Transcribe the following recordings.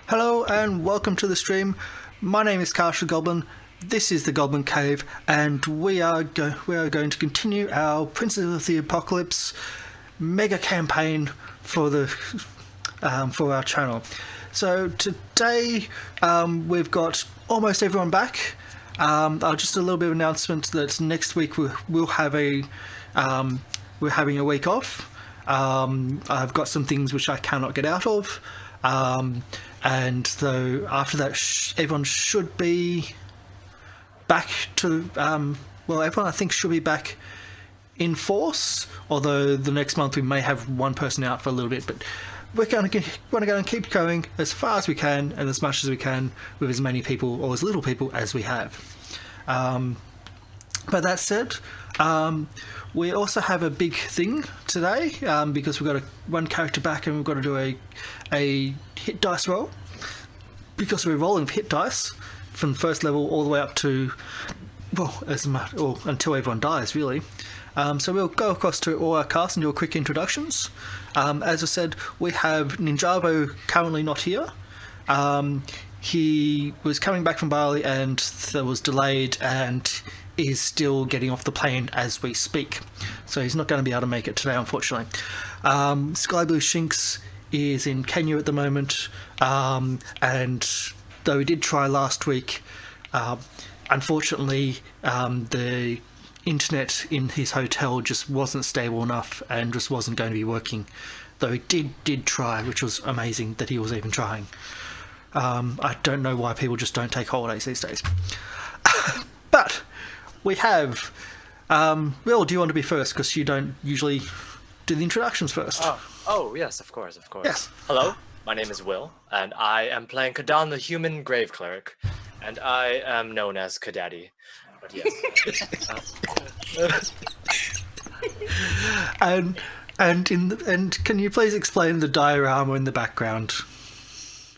Hello and welcome to the stream. My name is Carshall Goblin. This is the Goblin Cave, and we are going to continue our Princes of the Apocalypse mega campaign for our channel. So today we've got almost everyone back. Just a little bit of announcement that next week we'll have we're having a week off. I've got some things which I cannot get out of. And so after that, everyone should be back to, everyone I think should be back in force, although the next month we may have one person out for a little bit, but we're going to keep going as far as we can and as much as we can with as many people or as little people as we have. But that said, we also have a big thing today because we've got one character back and we've got to do a hit dice roll, because we're rolling hit dice from first level all the way up to, until everyone dies, really. So we'll go across to all our casts and do a quick introductions. As I said, we have Ninjavo currently not here. He was coming back from Bali and that was delayed and is still getting off the plane as we speak. So he's not going to be able to make it today, unfortunately. Sky Blue Shinx is in Kenya at the moment, and though he did try last week, unfortunately the internet in his hotel just wasn't stable enough and just wasn't going to be working, though he did try, which was amazing that he was even trying. I don't know why people just don't take holidays these days. But we have Will, do you want to be first, because you don't usually do the introductions first? Oh, yes, of course. Yes. Hello, my name is Will, and I am playing Kadan the Human Grave Cleric, and I am known as Kadaddy. But yes. And can you please explain the diorama in the background?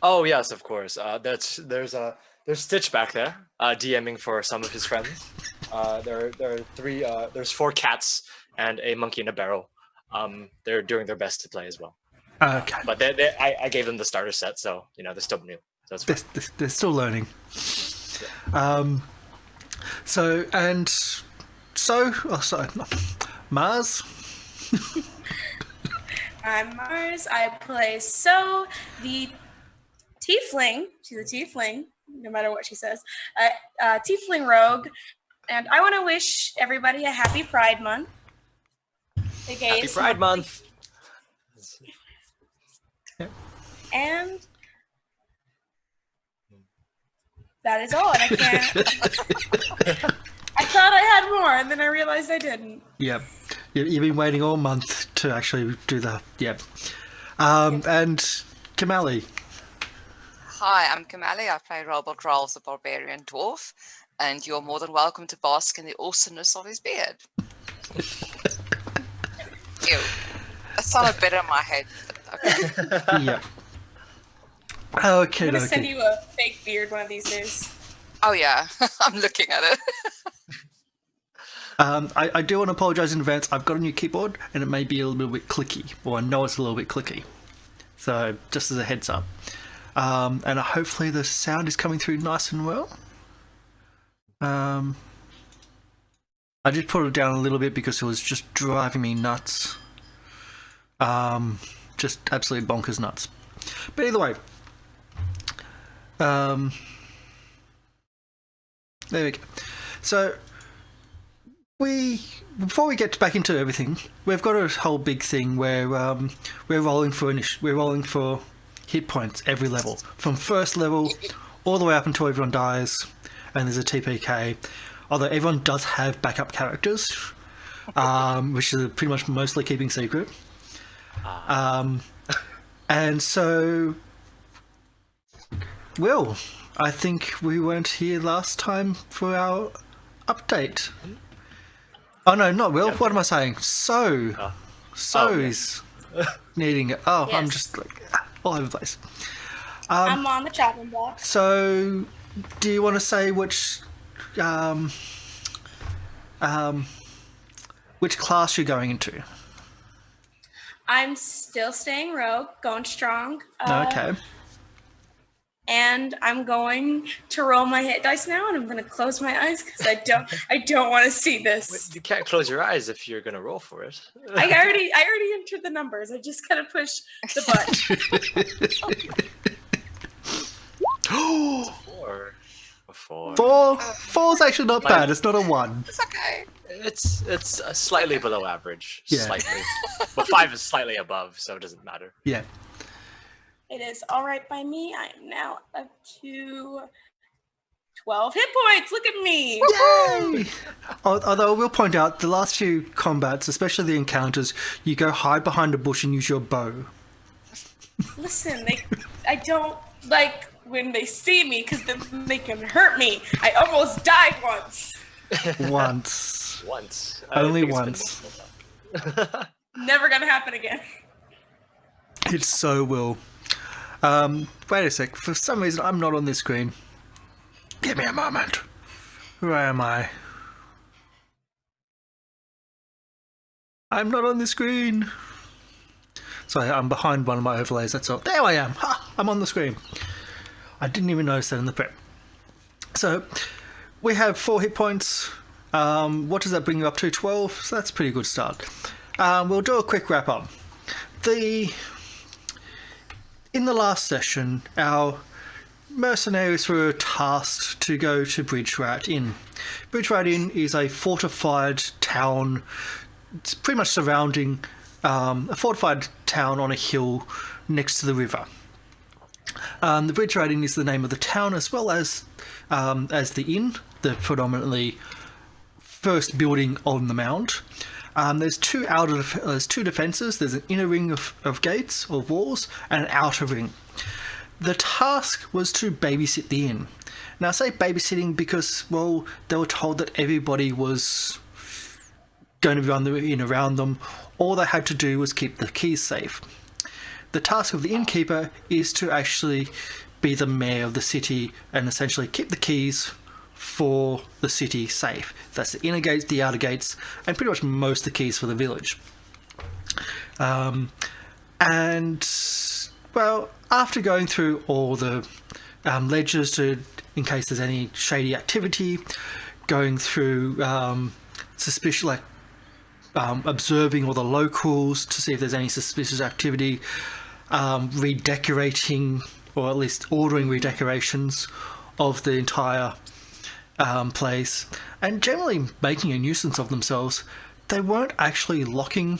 Oh, yes, of course. There's Stitch back there, DMing for some of his friends. There are there's 4 cats and a monkey in a barrel. They're doing their best to play as well. Okay. But I gave them the starter set, so they're still new. So they're still learning. Yeah. Mars. I'm Mars. I play So, the tiefling. She's a tiefling, no matter what she says. Tiefling rogue. And I want to wish everybody a happy Pride Month. Happy Pride Month! And that is all. And I can't. I thought I had more, and then I realized I didn't. Yep. You've been waiting all month to actually do the. Yep. And Kamali. Hi, I'm Kamali. I play Robert Rolls, the Barbarian Dwarf, and you're more than welcome to bask in the awesomeness of his beard. Ew. That sounded better in my head. Okay. Yep. Okay. I'm going to send you a fake beard one of these days. Oh, yeah. I'm looking at it. I do want to apologise in advance. I've got a new keyboard and it may be a little bit clicky, or I know it's a little bit clicky. So just as a heads up. And hopefully the sound is coming through nice and well. I did put it down a little bit because it was just driving me nuts. Just absolutely bonkers nuts. But either way, there we go. So before we get back into everything, we've got a whole big thing where we're rolling for hit points every level, from first level all the way up until everyone dies, and there's a TPK. Although everyone does have backup characters, which is pretty much mostly keeping secret. And so, Will, I think we weren't here last time for our update. Oh no, not Will. What am I saying? Is needing it. Oh, yes. I'm just like all over the place. I'm on the chopping block. So, do you want to say which class you're going into? I'm still staying rogue, going strong. Okay. and I'm going to roll my hit dice now, and I'm going to close my eyes because I don't want to see this. You can't close your eyes if you're gonna roll for it. I already entered the numbers. I just gotta push the button. Four. Four's actually not bad. It's not a 1. It's okay. It's slightly below average. Yeah. Slightly. But 5 is slightly above, so it doesn't matter. Yeah. It is all right by me. I am now up to 12 hit points. Look at me. Yay! Although I will point out, the last few combats, especially the encounters, you go hide behind a bush and use your bow. Listen, I don't like when they see me because then they can hurt me. I almost died once. Once. Only once. Never gonna happen again. It so will. Wait a sec. For some reason, I'm not on this screen. Give me a moment. Where am I? I'm not on the screen. Sorry, I'm behind one of my overlays, that's all. There I am. Ha! I'm on the screen. I didn't even notice that in the prep. So, we have 4 hit points. What does that bring you up to? 12? So that's a pretty good start. We'll do a quick wrap up. In the last session, our mercenaries were tasked to go to Bridge Rat Inn. Bridge Rat Inn is a fortified town. It's pretty much surrounding a fortified town on a hill next to the river. The Bridge Rat Inn is the name of the town, as well as the inn, the predominantly first building on the mound. There's two defences. There's an inner ring of gates or walls and an outer ring. The task was to babysit the inn. Now I say babysitting because, well, they were told that everybody was going to run the inn around them. All they had to do was keep the keys safe. The task of the innkeeper is to actually be the mayor of the city and essentially keep the keys for the city safe. That's the inner gates, the outer gates, and pretty much most of the keys for the village. And, well, after going through all the ledgers in case there's any shady activity, going through suspicious, observing all the locals to see if there's any suspicious activity, redecorating, or at least ordering redecorations of the entire place, and generally making a nuisance of themselves. They weren't actually locking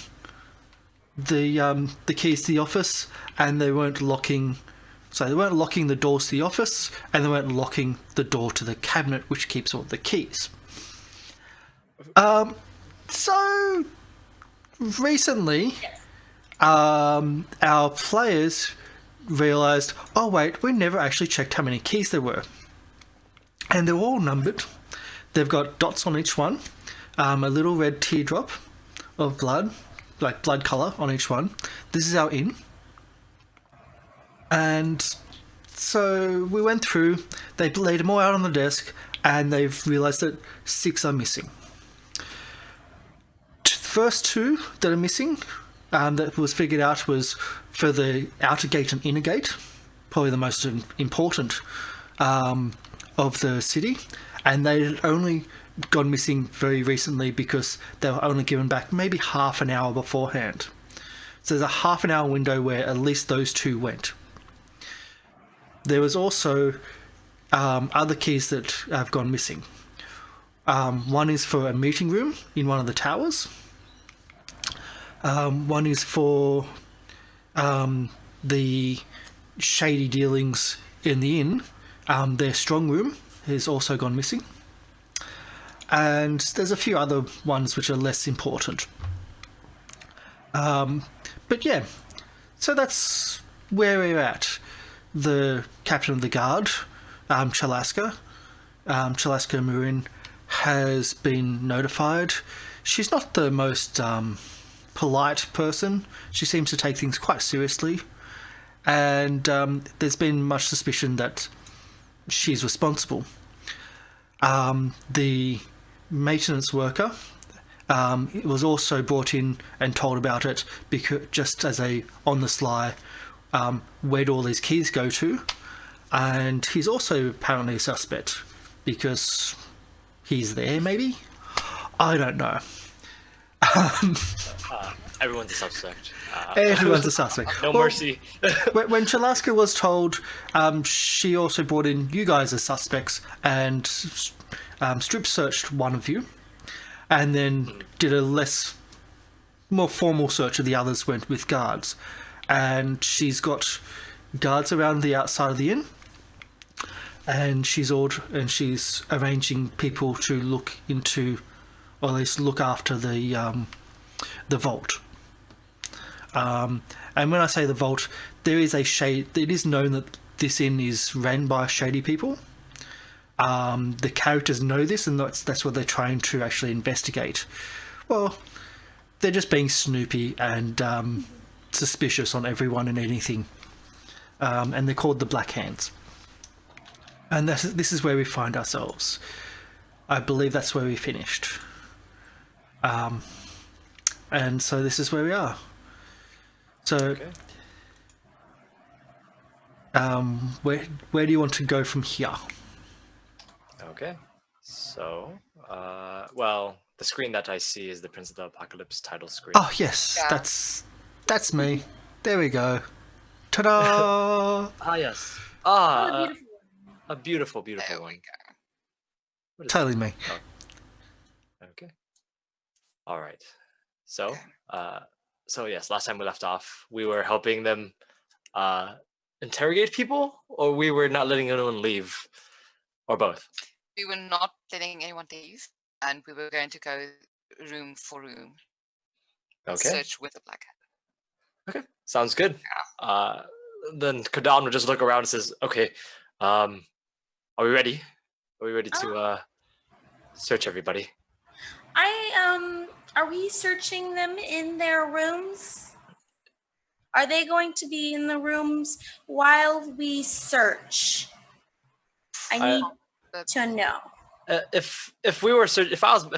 the keys to the office, and they weren't locking the doors to the office, and they weren't locking the door to the cabinet which keeps all the keys. So recently, our players realised, oh wait, we never actually checked how many keys there were. And they're all numbered. They've got dots on each one, a little red teardrop of blood, like blood colour on each one. This is our inn. And so we went through, they laid them all out on the desk, and they've realised that 6 are missing. The first 2 that are missing, that was figured out, was for the outer gate and inner gate, probably the most important of the city, and they had only gone missing very recently because they were only given back maybe half an hour beforehand. So there's a half an hour window where at least those 2 went. There was also other keys that have gone missing. One is for a meeting room in one of the towers. One is for the shady dealings in the inn. Their strong room has also gone missing. And there's a few other ones which are less important. But yeah, so that's where we're at. The captain of the guard, Chalaska Marin, has been notified. She's not the most polite person. She seems to take things quite seriously. And there's been much suspicion that she's responsible. The maintenance worker was also brought in and told about it, because just as a on the sly, where do all these keys go to? and he's also apparently a suspect because he's there, maybe? I don't know. Everyone's a suspect. Everyone's a suspect. No Well, mercy. when Chalaska was told, she also brought in you guys as suspects and strip searched one of you, and then did a more formal search of the others, went with guards. And she's got guards around the outside of the inn, and she's arranging people to look into, or at least look after the vault. And when I say the vault, there is it is known that this inn is ran by shady people. The characters know this, and that's what they're trying to actually investigate. Well, they're just being snoopy and suspicious on everyone and anything. And they're called the Black Hands. And this is where we find ourselves. I believe that's where we finished. And so this is where we are. So, Okay. where do you want to go from here? Okay. So, well, the screen that I see is the Prince of the Apocalypse title screen. Oh yes, Yeah. that's me. There we go. Ta-da! Ah, yes. Oh, beautiful. A beautiful, beautiful There we one. go. What is Totally me. Okay. All right. So, Okay. so yes, last time we left off, we were helping them interrogate people, or we were not letting anyone leave, or both. We were not letting anyone leave, and we were going to go room for room and Okay. search with the Black Hat. Okay. Sounds good. Then Kadan would just look around and says, "Okay, are we ready? Are we ready to search everybody?" Are we searching them in their rooms? Are they going to be in the rooms while we search? I need to know. If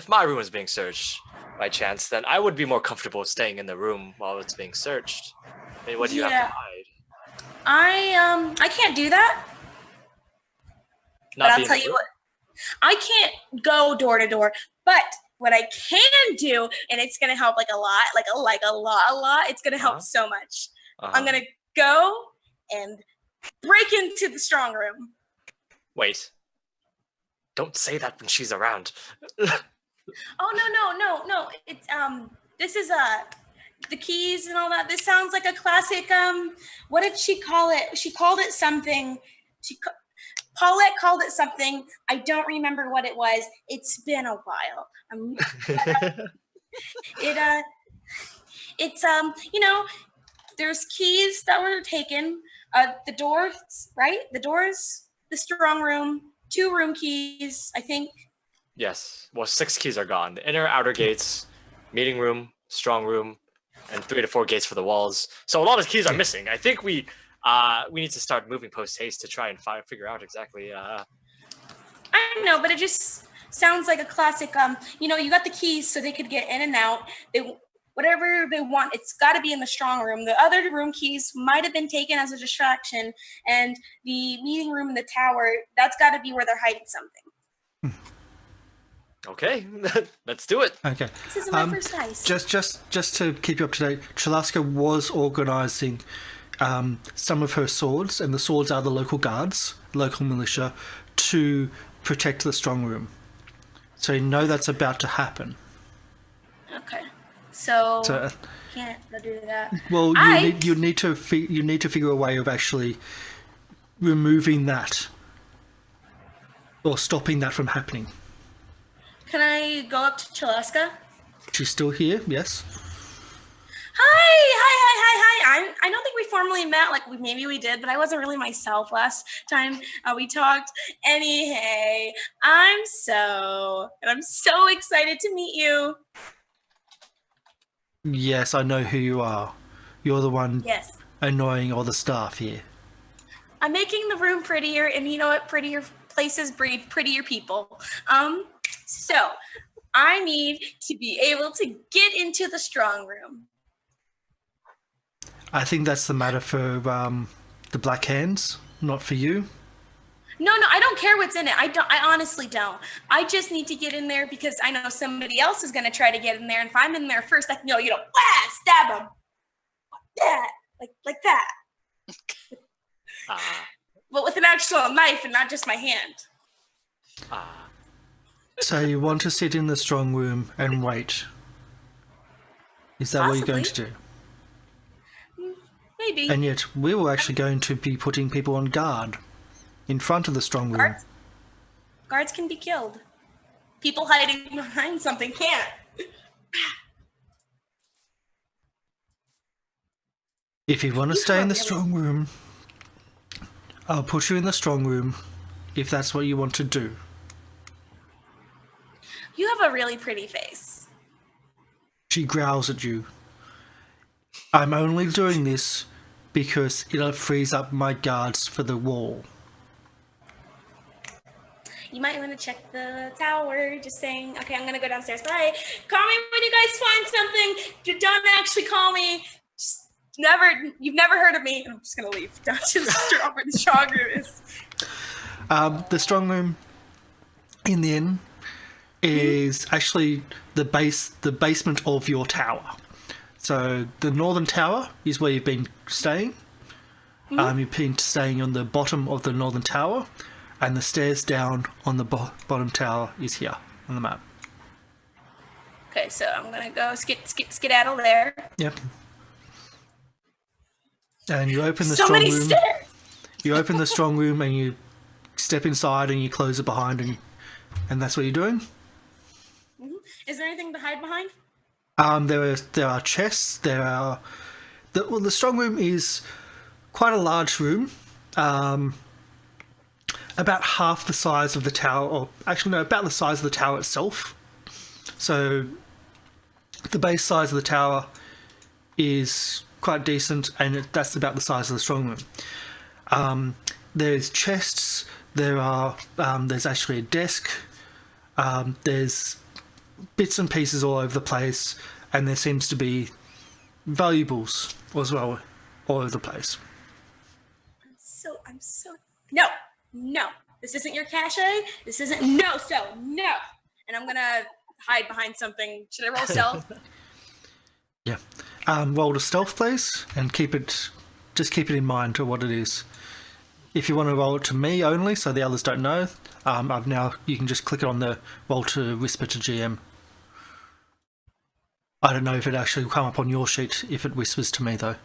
my room was being searched by chance, then I would be more comfortable staying in the room while it's being searched. I mean, what do you have Yeah. to hide? I can't do that. Not But I'll be in tell the you room? what, I can't go door to door. But what I can do, and it's gonna help like a lot. It's gonna help Uh-huh. so much. Uh-huh. I'm gonna go and break into the strong room. Wait. Don't say that when she's around. Oh no! It's this is the keys and all that. This sounds like a classic. What did she call it? She called it something. Paulette called it something. I don't remember what it was. It's been a while. It's there's keys that were taken. The doors, right? The doors, the strong room, 2 room keys, I think. Yes. Well, 6 keys are gone. The inner, outer gates, meeting room, strong room, and 3 to 4 gates for the walls. So a lot of keys are missing. I think we need to start moving post haste to try and figure out exactly. I know, but it just sounds like a classic. You got the keys so they could get in and out. Whatever they want, it's got to be in the strong room. The other room keys might have been taken as a distraction, and the meeting room in the tower, that's got to be where they're hiding something. Okay, let's do it. Okay. This isn't my first dice. Just to keep you up to date, Chalaska was organising some of her swords, and the swords are the local guards, local militia, to protect the strong room. So you know that's about to happen. Okay, so So, can't go do that. well, I- you need to figure a way of actually removing that or stopping that from happening. Can I go up to Chalaska? She's still here, yes. Hi. I don't think we formally met. Maybe we did, but I wasn't really myself last time we talked. Anyway, I'm so excited to meet you. Yes, I know who you are. You're the one Yes, annoying all the staff here. I'm making the room prettier, and you know what? Prettier places breed prettier people. So I need to be able to get into the strong room. I think that's the matter for the Black Hands, not for you. No, I don't care what's in it. I honestly don't. I just need to get in there because I know somebody else is going to try to get in there. And if I'm in there first, I can go, stab him. Yeah, like that. But with an actual knife and not just my hand. So you want to sit in the strong room and wait? Is that what you're going to do? Maybe. And yet we were actually going to be putting people on guard in front of the strong room. Guards can be killed. People hiding behind something can't. If you want to stay in the strong room, I'll put you in the strong room if that's what you want to do. You have a really pretty face. She growls at you. I'm only doing this because it'll freeze up my guards for the wall. You might want to check the tower, just saying, okay, I'm going to go downstairs. Bye. Call me when you guys find something. Don't actually call me. You've never heard of me. I'm just going to leave down to the store where the strong room is. The strong room in the inn is actually the basement of your tower. So the northern tower is where you've been staying. You've been staying on the bottom of the northern tower, and the stairs down on the bottom tower is here on the map. Okay, so I'm gonna go skedaddle there. Yep. And you open the So strong many room. stairs. You open the strong room and you step inside and you close it behind, and that's what you're doing. Is there anything to hide behind? There are chests. The strong room is quite a large room, about half the size of the tower, or actually no, about the size of the tower itself. So the base size of the tower is quite decent, and that's about the size of the strong room. There's chests. There's actually a desk. There's bits and pieces all over the place, and there seems to be valuables as well all over the place. I'm so no. This isn't your cache. This isn't no. And I'm gonna hide behind something. Should I roll stealth? Yeah. Roll to stealth, please, and keep it in mind to what it is. If you want to roll it to me only, so the others don't know, you can just click it on the roll to whisper to GM. I don't know if it actually will come up on your sheet if it whispers to me though.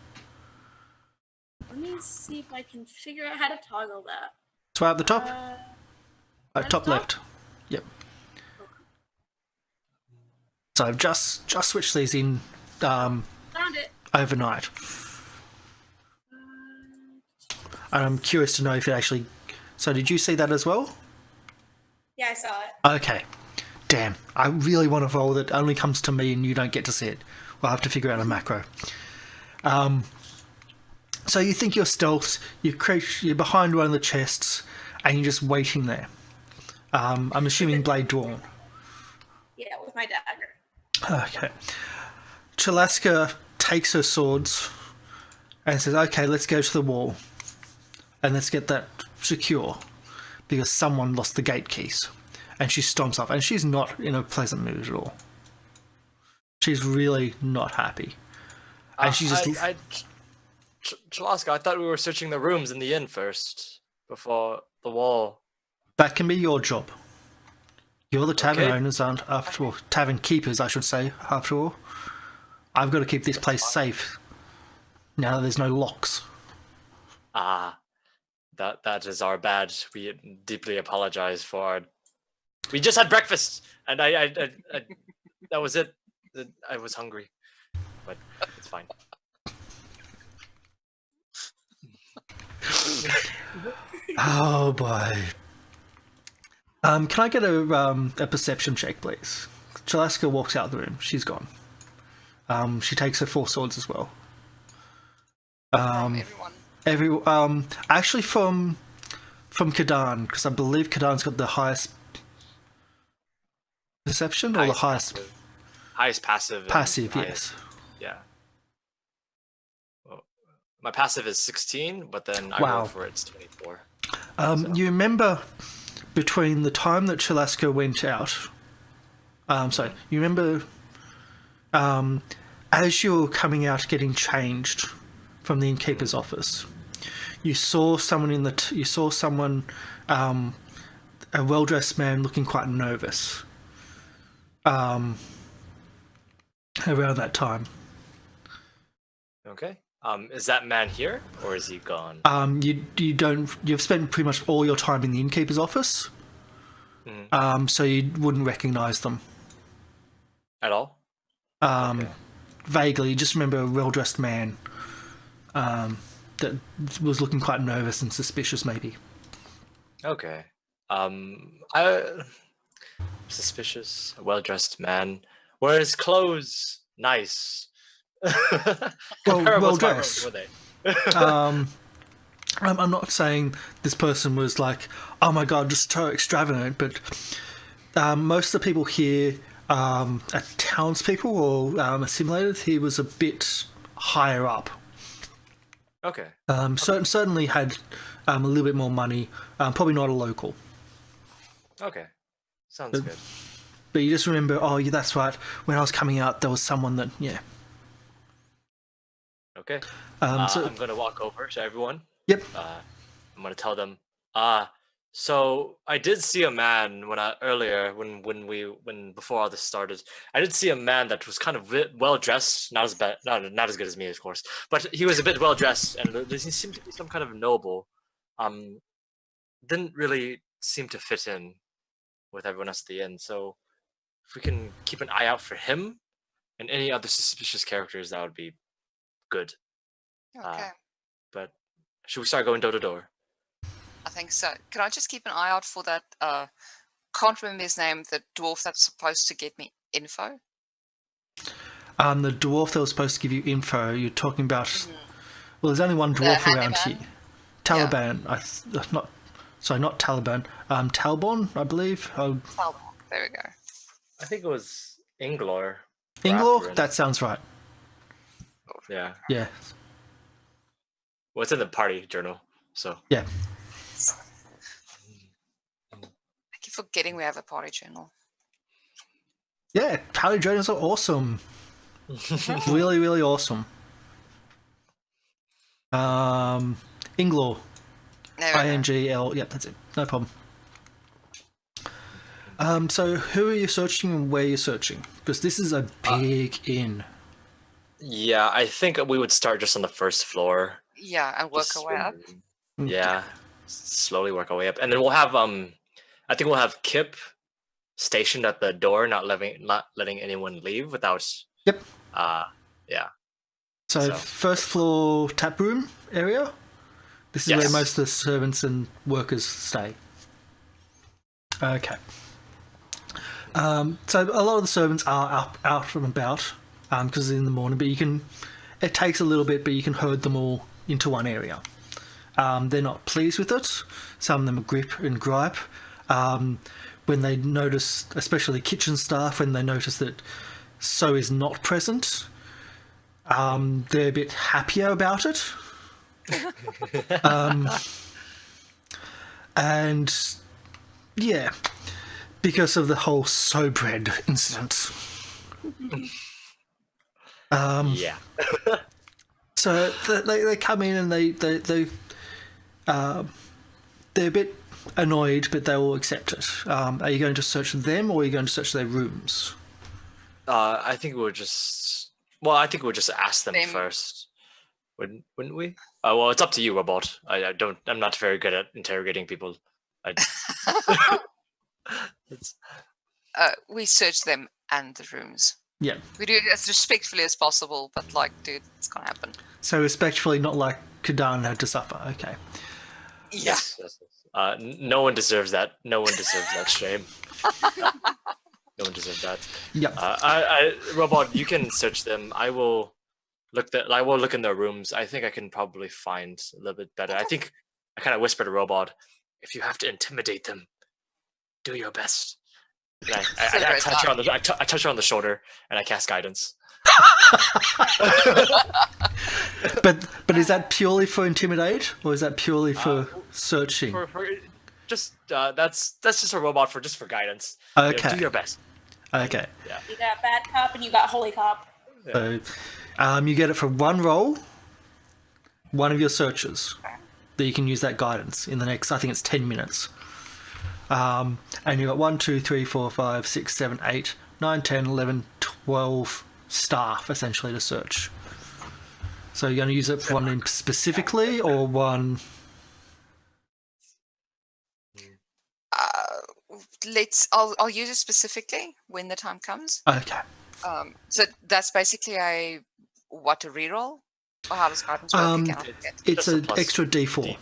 Let me see if I can figure out how to toggle that. It's right at the top. Top left. Yep. Okay. So I've just switched these in Found it. overnight. And I'm curious to know if it actually... So did you see that as well? Yeah, I saw it. Okay. Damn. I really want to roll that only comes to me and you don't get to see it. We'll have to figure out a macro. So you think you're stealth, you're behind one of the chests, and you're just waiting there. I'm assuming blade drawn. Yeah, with my dagger. Okay. Chalaska takes her swords and says, okay, let's go to the wall. And let's get that secure. Because someone lost the gate keys. And she stomps off. And she's not in a pleasant mood at all. She's really not happy. And she just... Chalaska, I thought we were searching the rooms in the inn first. Before the wall. That can be your job. You're the tavern Okay. owners, aren't after all. Tavern keepers, I should say, after all. I've got to keep this place safe. Now that there's no locks. That is our bad. We deeply apologize for our... We just had breakfast, and I that was it. I was hungry, but it's fine. Oh boy. Can I get a perception check, please? Chalaska walks out of the room. She's gone. She takes her 4 swords as well. Everyone. Actually from Kadan, because I believe Kadan's got the highest perception or the highest Highest passive. passive. and Yes. Yeah. my passive is 16, but then I Wow. roll for it's 24. You remember between the time that Chalaska went out, you remember as you were coming out getting changed from the innkeeper's office, you saw someone a well-dressed man looking quite nervous around that time. Okay. Is that man here, or is he gone? You've spent pretty much all your time in the innkeeper's office, so you wouldn't recognise them. At all? Okay. Vaguely, just remember a well-dressed man that was looking quite nervous and suspicious, maybe. Okay. Suspicious, well-dressed man. Wear his clothes nice. Comparable to my well-dressed. room, were they? I'm not saying this person was like, oh my god, just so extravagant, but most of the people here are townspeople or assimilated. He was a bit higher up. Okay. Certainly had a little bit more money. Probably not a local. Okay. Sounds good. But you just remember, oh yeah, that's right. When I was coming out, there was someone that, yeah. Okay. So I'm gonna walk over to everyone. yep. I'm gonna tell them. So I did see a man when before all this started. I did see a man that was kind of well dressed, not as good as me, of course, but he was a bit well dressed, and he seemed to be some kind of noble. Didn't really seem to fit in with everyone else at the inn. So if we can keep an eye out for him and any other suspicious characters, that would be good. Okay. But should we start going door to door? I think so. Can I just keep an eye out for that? Can't remember his name. The dwarf that's supposed to get me info. The dwarf that was supposed to give you info. You're talking about. Well, there's only one dwarf around handyman? here. Taliban. Not Taliban. Talbon, I believe. Oh, there we go. I think it was Inglor. Inglor. That sounds right. Yeah. Yeah. Well, it's in the party journal, so. Yeah. I keep forgetting we have a party journal. Yeah. Party journals are awesome. Really, really awesome. Inglor. There we go. INGL. Yep, that's it. No problem. So who are you searching and where you're searching? Because this is a big inn. Yeah, I think we would start just on the first floor. Yeah, and work Just our way up. Yeah, slowly work our way up, and then we'll have I think we'll have Kip stationed at the door, not letting anyone leave without. Yep. Yeah. So first floor tap room area. This is where Yes. most of the servants and workers stay. Okay. So a lot of the servants are out and about because it's in the morning, but it takes a little bit, but you can herd them all into one area. They're not pleased with it. Some of them grip and gripe. When they notice, especially kitchen staff, when they notice that So is not present, they're a bit happier about it. And yeah, because of the whole So bread incident. Yeah. So they come in and they're a bit annoyed, but they will accept it. Are you going to search them, or are you going to search their rooms? I think we'll just. Well, I think we'll just ask them Them. first, wouldn't we? Well, it's up to you, Robot. I'm not very good at interrogating people. We search them and the rooms. Yeah. We do it as respectfully as possible, but like, dude, it's gonna happen. So respectfully, not like Kadan had to suffer. Okay. Yeah. Yes. No one deserves that. No one deserves that shame. No one deserves that. Yep. Robot, you can search them. I will look in their rooms. I think I can probably find a little bit better. I think I kind of whispered to Robot, if you have to intimidate them, do your best. And I touch her on the I touch her on the shoulder and I cast guidance. But is that purely for intimidate, or is that purely for searching? For just that's just a robot for guidance. You know, Okay. do your best. Okay. Yeah. You got bad cop and you got holy cop. So, you get it for one roll, one of your searches, that you can use that guidance in the next, I think it's 10 minutes. And you got 1, 2, 3, 4, 5, 6, 7, 8, 9, 10, 11, 12 staff, essentially, to search. So you're going to use it for one in specifically, or one... I'll use it specifically when the time comes. Okay. So that's basically a reroll, or how does guidance work again? I forget. It's Just a an plus extra D4. D4.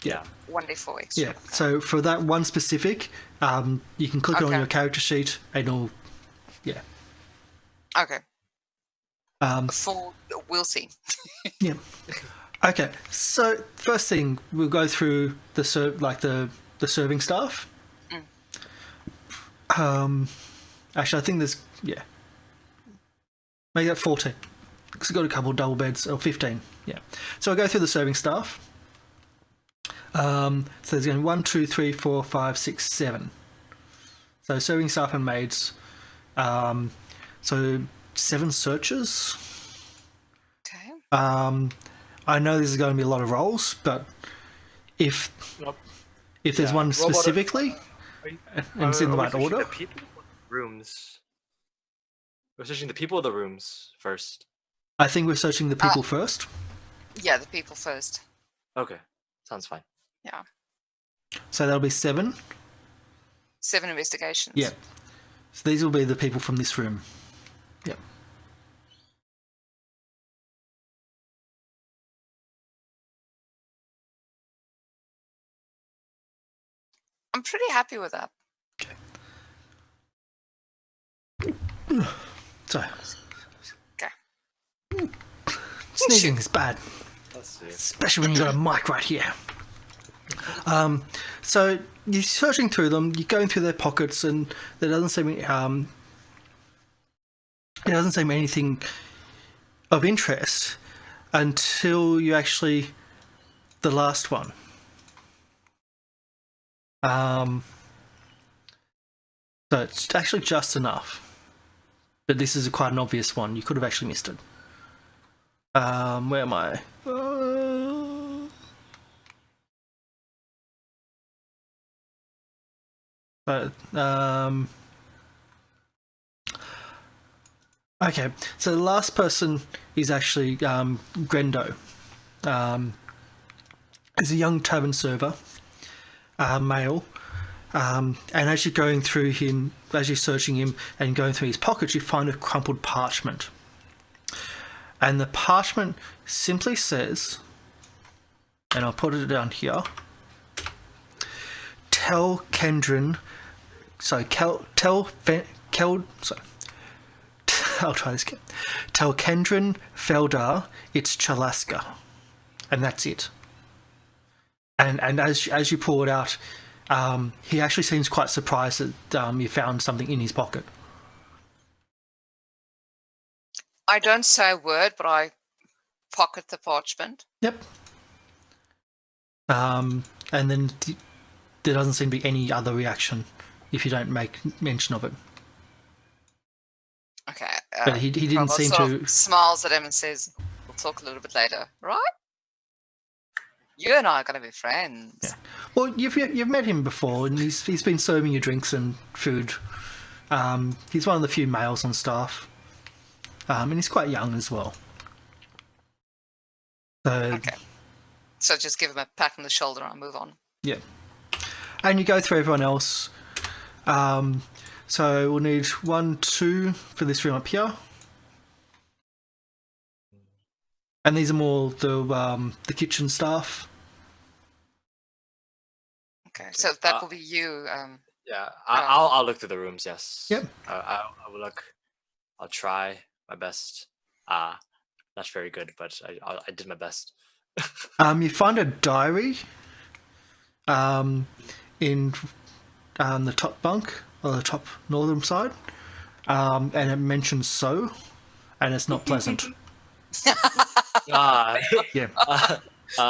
Yeah. 1d4 extra. Yeah. So for that one specific, you can click it on Okay. your character sheet, and it'll... Yeah. Okay. Um, We'll see. Yeah. Okay. So first thing, we'll go through the serving staff. Actually, I think there's make that 14 because we've got a couple of double beds, or 15. Yeah. So I'll go through the serving staff. So there's going 1, 2, 3, 4, 5, 6, 7. So serving staff and maids. So 7 searches. Okay. I know this is going to be a lot of rolls, but if there's Yeah, one robot- specifically, and it's in the right order, The people in the rooms. We're searching the people of the rooms first. I think we're searching the people first. Yeah, the people first. Okay, sounds fine. Yeah. So that'll be 7. 7 investigations. Yeah. So these will be the people from this room. Yep. I'm pretty happy with that. So Okay. sneezing is bad, Let's see. especially when you've got a mic right here. So you're searching through them, you're going through their pockets, and there doesn't seem anything of interest until you actually the last one. So it's actually just enough, but this is quite an obvious one. You could have actually missed it. Where am I? Okay, so the last person is actually Grendo. He's a young tavern server, male. And as you're going through him, as you're searching him and going through his pockets, you find a crumpled parchment. And the parchment simply says, and I'll put it down here, tell Kendrin, sorry, I'll try this again. Tell Kendrin Feldar it's Chalaska. And that's it. And as you pull it out, he actually seems quite surprised that you found something in his pocket. I don't say a word, but I pocket the parchment. Yep. And then there doesn't seem to be any other reaction if you don't make mention of it. Okay. But he didn't Robert seem sort to... of smiles at him and says, "We'll talk a little bit later, right? You and I are going to be friends." Yeah. Well, you've met him before, and he's been serving you drinks and food. He's one of the few males on staff, and he's quite young as well. So, Okay. So just give him a pat on the shoulder and I'll move on. yeah. And you go through everyone else. So we'll need 1, 2 for this room up here. And these are more the kitchen staff. Okay. So that will be you. Yeah, I'll look through the rooms. Yes. Yep. I will look. I'll try my best. Not very good, but I did my best. You find a diary in the top bunk, or the top northern side, and it mentions so, and it's not pleasant. Ah, Yeah.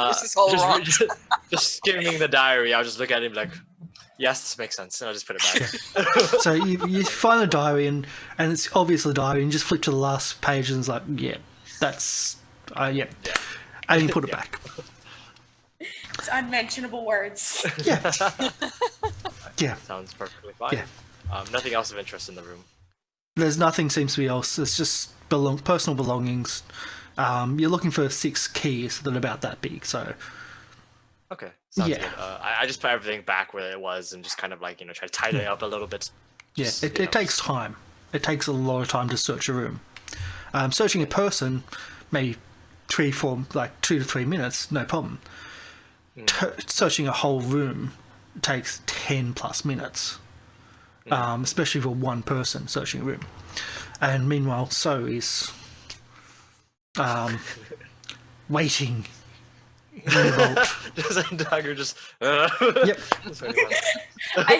This is all wrong. just skimming the diary. I'll just look at him like, yes, this makes sense, and I'll just put it back. So you find the diary and it's obviously the diary, and you just flip to the last page and it's like, yeah, that's yeah. And you put it back. It's unmentionable words. Yeah. Yeah. Sounds perfectly fine. Yeah. Nothing else of interest in the room. There's nothing seems to be else. It's just personal belongings. You're looking for 6 keys that are about that big. So Okay, sounds Yeah. good. I just put everything back where it was and just kind of like try to tidy it up a little bit. yeah, Just, it takes time. It takes a lot of time to search a room. Searching a person, maybe 2 to 3 minutes, no problem. Searching a whole room takes 10 plus minutes, especially for one person searching a room. And meanwhile, so is waiting in the vault. Just a dagger, just. Yep. Just waiting on- I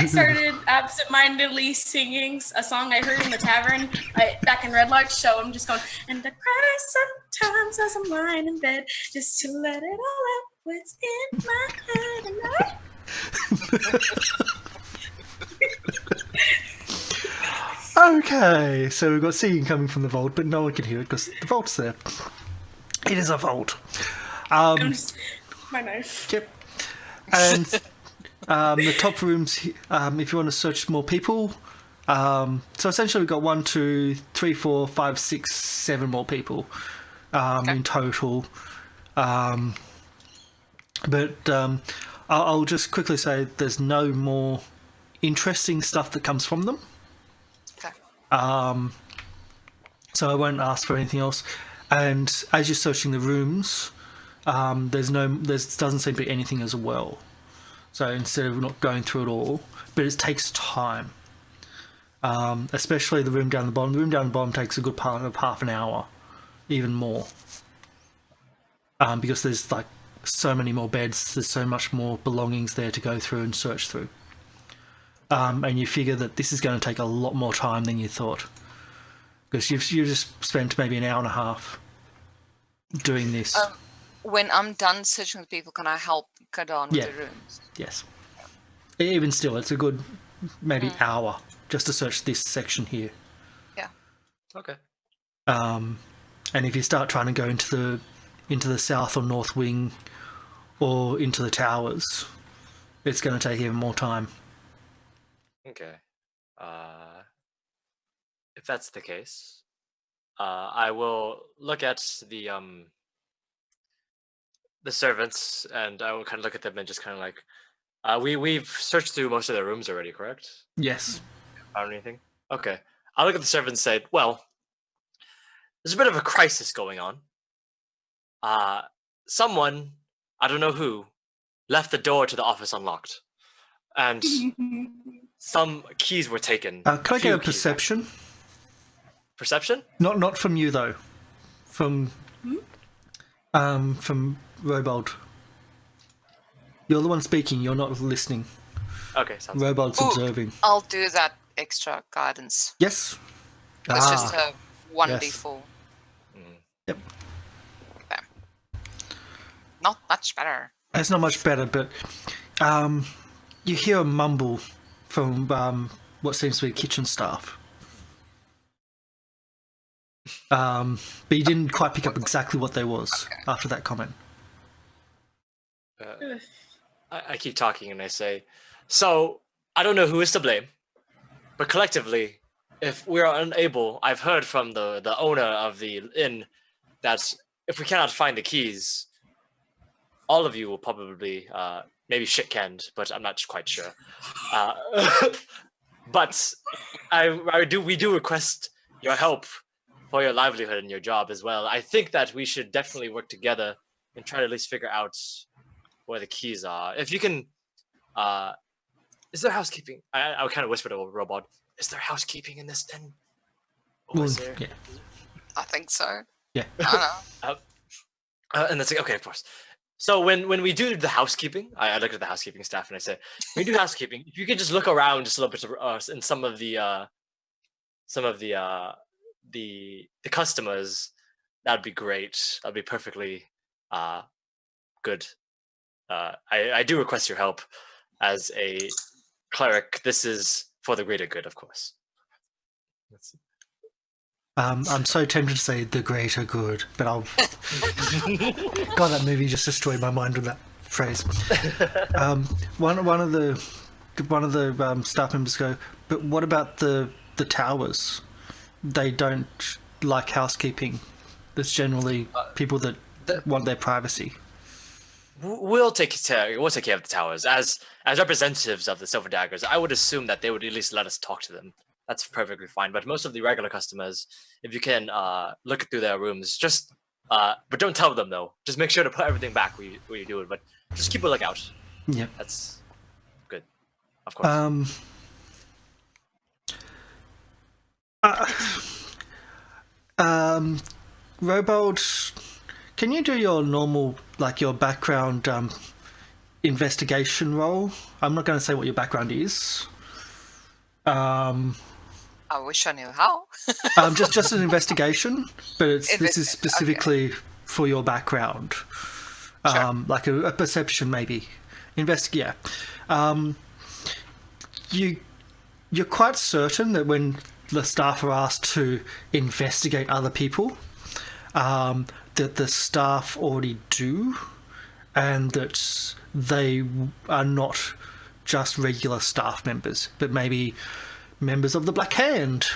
started absentmindedly singing a song I heard in the tavern back in Red Lodge. So I'm just going, and I cry sometimes as I'm lying in bed, just to let it all out what's in my head. And Okay, so we've got singing coming from the vault, but no one can hear it because the vault's there. It is a vault. I'm just, my knife. Yep. And the top rooms, if you want to search more people, so essentially we've got 1, 2, 3, 4, 5, 6, 7 more people in total. But I'll just quickly say there's no more interesting stuff that comes from them. Okay. So I won't ask for anything else. And as you're searching the rooms, there doesn't seem to be anything as well. So instead of not going through it all, but it takes time. Especially the room down the bottom. The room down the bottom takes a good part of half an hour, even more. Because there's like so many more beds, there's so much more belongings there to go through and search through. And you figure that this is going to take a lot more time than you thought. Because you've just spent maybe an hour and a half doing this. When I'm done searching the people, can I help get on with the rooms? Yes. Even still, it's a good maybe hour just to search this section here. Yeah. Okay. And if you start trying to go into the south or north wing or into the towers, it's going to take even more time. Okay. If that's the case, I will look at the servants, and I will kind of look at them and just kind of like, we've searched through most of their rooms already, correct? Yes. Found anything? Okay. I'll look at the servants and say, well, there's a bit of a crisis going on. Someone, I don't know who, left the door to the office unlocked, and some keys were taken. Can I get few a keys. perception? Perception? Not from you though. From Robold. You're the one speaking. You're not listening. Okay, sounds good. Robold's observing. I'll do that extra guidance. Yes. It's just a 1d4. Yep. Okay. Not much better. It's not much better, but you hear a mumble from what seems to be kitchen staff. But you didn't quite pick up exactly what there was after that comment. I keep talking and I say, so I don't know who is to blame, but collectively, if we are unable, I've heard from the owner of the inn that if we cannot find the keys, all of you will probably maybe shit canned, but I'm not quite sure. But we do request your help for your livelihood and your job as well. I think that we should definitely work together and try to at least figure out where the keys are. If you can, is there housekeeping? I would kind of whisper to a robot. Is there housekeeping in this inn? Or is there? Yeah. I think so. Yeah. I don't know. And that's like, okay, of course. So when we do the housekeeping, I look at the housekeeping staff and I say, when you do housekeeping, if you could just look around just a little bit in some of the customers that'd be great. That'd be perfectly good. I do request your help as a cleric. This is for the greater good, of course. I'm so tempted to say the greater good, but I'll. God, that movie just destroyed my mind with that phrase. One of the staff members go, but what about the towers? They don't like housekeeping. There's generally people that want their privacy. We'll take care of the towers as representatives of the Silver Daggers. I would assume that they would at least let us talk to them. That's perfectly fine. But most of the regular customers, if you can look through their rooms, just but don't tell them though. Just make sure to put everything back where you do it. But just keep a lookout. Yeah, that's good. Of course. Robold, can you do your normal, like your background investigation roll? I'm not going to say what your background is. I wish I knew how. Just an investigation, but this is specifically for your background. Sure. Like a perception, maybe. Yeah. You're quite certain that when the staff are asked to investigate other people, that the staff already do, and that they are not just regular staff members, but maybe members of the Black Hand.